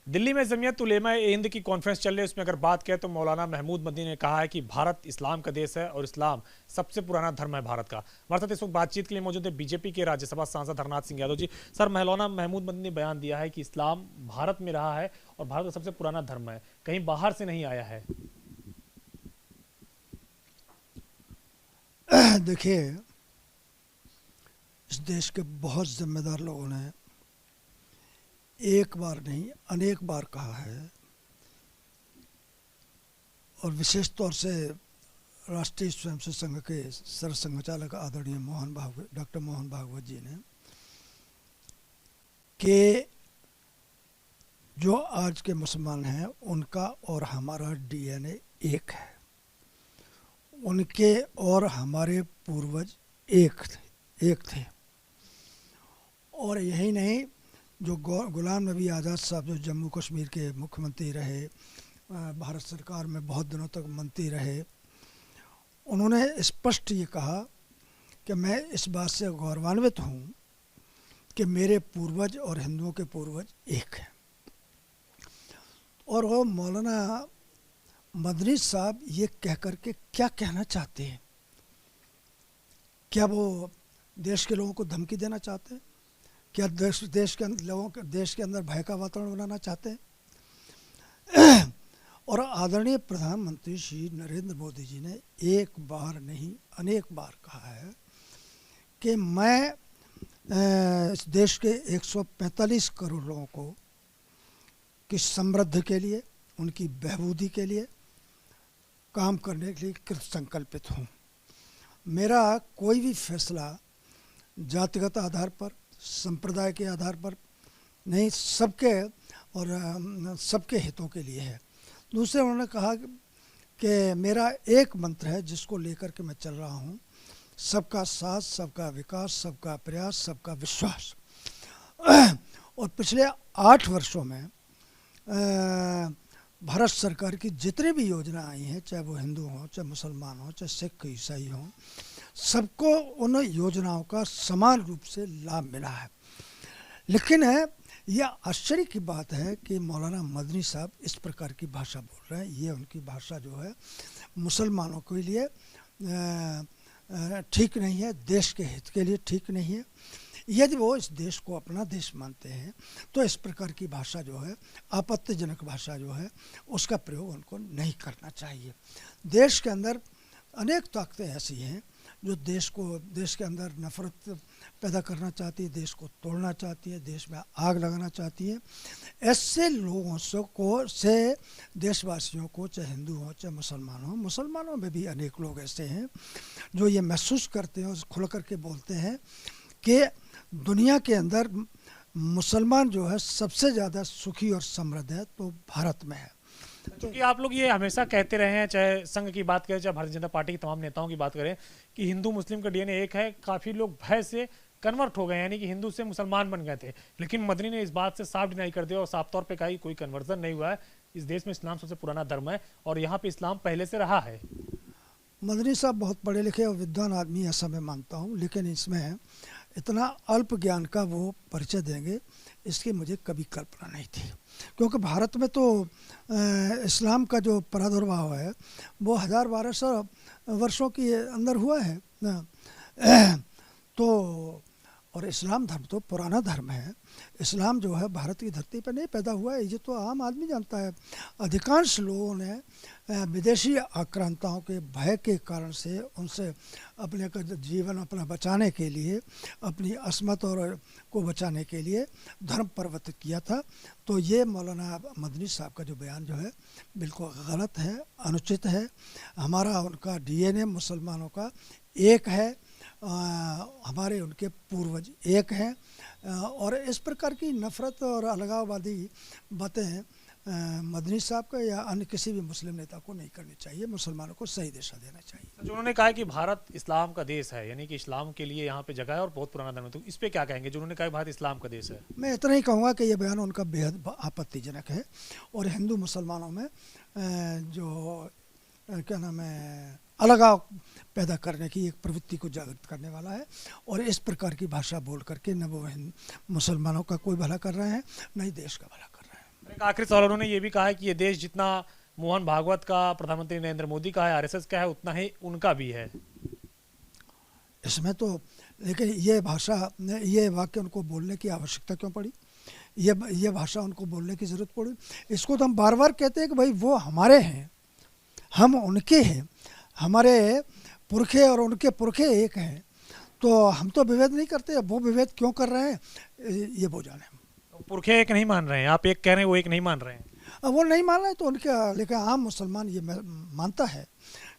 दिल्ली में जमीयत उलेमा-ए-हिंद की कॉन्फ्रेंस चल रही है। उसमें अगर बात करें तो मौलाना महमूद मदनी ने कहा है कि भारत इस्लाम का देश है और इस्लाम सबसे पुराना धर्म है भारत का। हमारे साथ इस वक्त बातचीत के लिए मौजूद है बीजेपी के राज्यसभा सांसद हरनाथ सिंह यादव जी। सर, मौलाना महमूद मदनी ने बयान दिया है कि इस्लाम भारत में रहा है और भारत का सबसे पुराना धर्म है, कहीं बाहर से नहीं आया है। देखिए, इस देश के बहुत जिम्मेदार लोगों ने एक बार नहीं अनेक बार कहा है, और विशेष तौर से राष्ट्रीय स्वयंसेवक संघ के सरसंघचालक आदरणीय डॉक्टर मोहन भागवत जी ने, कि जो आज के मुसलमान हैं उनका और हमारा डीएनए एक है, उनके और हमारे पूर्वज एक थे। और यही नहीं, जो गुलाम नबी आज़ाद साहब जो जम्मू कश्मीर के मुख्यमंत्री रहे, भारत सरकार में बहुत दिनों तक मंत्री रहे, उन्होंने स्पष्ट ये कहा कि मैं इस बात से गौरवान्वित हूँ कि मेरे पूर्वज और हिंदुओं के पूर्वज एक हैं। और वो मौलाना मदनी साहब ये कह कर के क्या कहना चाहते हैं? क्या वो देश के लोगों को धमकी देना चाहते हैं? क्या देश के अंदर भय का वातावरण बनाना चाहते हैं? और आदरणीय प्रधानमंत्री श्री नरेंद्र मोदी जी ने एक बार नहीं अनेक बार कहा है कि मैं इस देश के 145 करोड़ लोगों को की समृद्धि के लिए, उनकी बहबूदी के लिए काम करने के लिए कृत संकल्पित हूँ। मेरा कोई भी फैसला जातिगत आधार पर, संप्रदाय के आधार पर नहीं, सबके हितों के लिए है। दूसरे उन्होंने कहा कि मेरा एक मंत्र है जिसको लेकर के मैं चल रहा हूँ, सबका साथ, सबका विकास, सबका प्रयास, सबका विश्वास। और पिछले 8 वर्षों में भारत सरकार की जितनी भी योजना आई हैं, चाहे वो हिंदू हों, चाहे मुसलमान हों, चाहे सिख ईसाई हों, सबको उन योजनाओं का समान रूप से लाभ मिला है। लेकिन यह आश्चर्य की बात है कि मौलाना मदनी साहब इस प्रकार की भाषा बोल रहे हैं। ये उनकी भाषा जो है मुसलमानों के लिए ठीक नहीं है, देश के हित के लिए ठीक नहीं है। यदि वो इस देश को अपना देश मानते हैं तो इस प्रकार की भाषा जो है, आपत्तिजनक भाषा जो है, उसका प्रयोग उनको नहीं करना चाहिए। देश के अंदर अनेक ताकतें ऐसी हैं जो देश के अंदर नफरत पैदा करना चाहती है, देश को तोड़ना चाहती है, देश में आग लगाना चाहती है। ऐसे लोगों से देशवासियों को, चाहे हिंदू हो चाहे मुसलमान हो, मुसलमानों में भी अनेक लोग ऐसे हैं जो ये महसूस करते हैं और खुल करके बोलते हैं कि दुनिया के अंदर मुसलमान जो है सबसे ज़्यादा सुखी और समृद्ध है तो भारत में है। क्योंकि आप लोग ये हमेशा कहते रहे हैं, चाहे संघ की बात करें, चाहे भारतीय जनता पार्टी के तमाम नेताओं की बात करें, कि हिंदू मुस्लिम का डीएनए एक है। काफ़ी लोग भय से कन्वर्ट हो गए, यानी कि हिंदू से मुसलमान बन गए थे। लेकिन मदनी ने इस बात से साफ डिनाई कर दिया और साफ तौर पे कहा कि कोई कन्वर्जन नहीं हुआ है। इस देश में इस्लाम सबसे पुराना धर्म है और यहाँ पे इस्लाम पहले से रहा है। मदनी साहब बहुत पढ़े लिखे और विद्वान आदमी, ऐसा मैं मानता हूँ, लेकिन इसमें इतना अल्प ज्ञान का वो परिचय देंगे इसकी मुझे कभी कल्पना नहीं थी। क्योंकि भारत में तो इस्लाम का जो प्रादुर्भाव है वो 1000-1200 वर्षों के अंदर हुआ है ना। तो और इस्लाम धर्म तो पुराना धर्म है। इस्लाम जो है भारत की धरती पर नहीं पैदा हुआ है, ये तो आम आदमी जानता है। अधिकांश लोगों ने विदेशी आक्रांताओं के भय के कारण से उनसे अपने का जीवन अपना बचाने के लिए, अपनी असमत और को बचाने के लिए धर्म परिवर्तित किया था। तो ये मौलाना मदनी साहब का जो बयान जो है बिल्कुल गलत है, अनुचित है। हमारा उनका डीएनए मुसलमानों का एक है, हमारे उनके पूर्वज एक हैं। और इस प्रकार की नफ़रत और अलगाववादी बातें मदनी साहब का या अन्य किसी भी मुस्लिम नेता को नहीं करनी चाहिए। मुसलमानों को सही दिशा देना चाहिए। जो उन्होंने कहा है कि भारत इस्लाम का देश है, यानी कि इस्लाम के लिए यहाँ पे जगह है और बहुत पुराना धर्म है, तो इस पे क्या कहेंगे जो उन्होंने कहा कि भारत इस्लाम का देश है? मैं इतना ही कहूँगा कि यह बयान उनका बेहद आपत्तिजनक है और हिंदू मुसलमानों में जो क्या नाम है, अलगाव पैदा करने की एक प्रवृत्ति को जागृत करने वाला है। और इस प्रकार की भाषा बोल करके न वो मुसलमानों का कोई भला कर रहे हैं, न ही देश का भला कर रहे हैं। एक आखिरी सवाल, उन्होंने ये भी कहा है कि ये देश जितना मोहन भागवत का, प्रधानमंत्री नरेंद्र मोदी का है, आरएसएस का है, उतना ही उनका भी है। इसमें तो लेकिन ये भाषा, ये वाक्य उनको बोलने की आवश्यकता क्यों पड़ी? ये भाषा उनको बोलने की ज़रूरत पड़ी? इसको तो हम बार बार कहते हैं कि भाई वो हमारे हैं, हम उनके हैं, हमारे पुरखे और उनके पुरखे एक हैं, तो हम तो विभेद नहीं करते। वो विभेद क्यों कर रहे हैं ये वो जाने। पुरखे एक नहीं मान रहे हैं, आप एक कह रहे हैं, वो एक नहीं मान रहे हैं। अब वो नहीं मान रहे तो उनके, लेकिन आम मुसलमान ये मानता है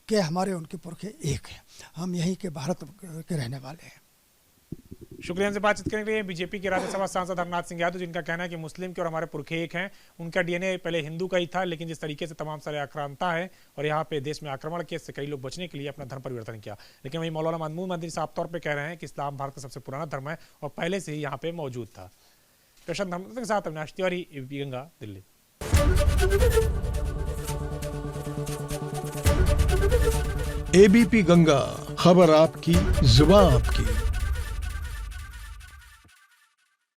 कि हमारे उनके पुरखे एक हैं, हम यहीं के भारत के रहने वाले हैं। शुक्रिया। हमसे बातचीत करने के लिए बीजेपी के राज्यसभा सांसद हरनाथ सिंह यादव, जिनका कहना है कि मुस्लिम के और हमारे पुरखे एक हैं। उनका डीएनए पहले हिंदू का ही था, लेकिन जिस तरीके से तमाम सारे आक्रांता है और यहाँ पे देश में आक्रमण के से कई लोग बचने के लिए अपना धर्म परिवर्तन किया। लेकिन वही मौलाना महमूद मदनी साफ तौर पर कह रहे हैं कि इस्लाम भारत का सबसे पुराना धर्म है और पहले से ही यहाँ पे मौजूद था। प्रशांत धर्म के साथ अविनाश तिवारी, एबीपी गंगा, दिल्ली। एबीपी गंगा, खबर आपकी, जुबान आपकी।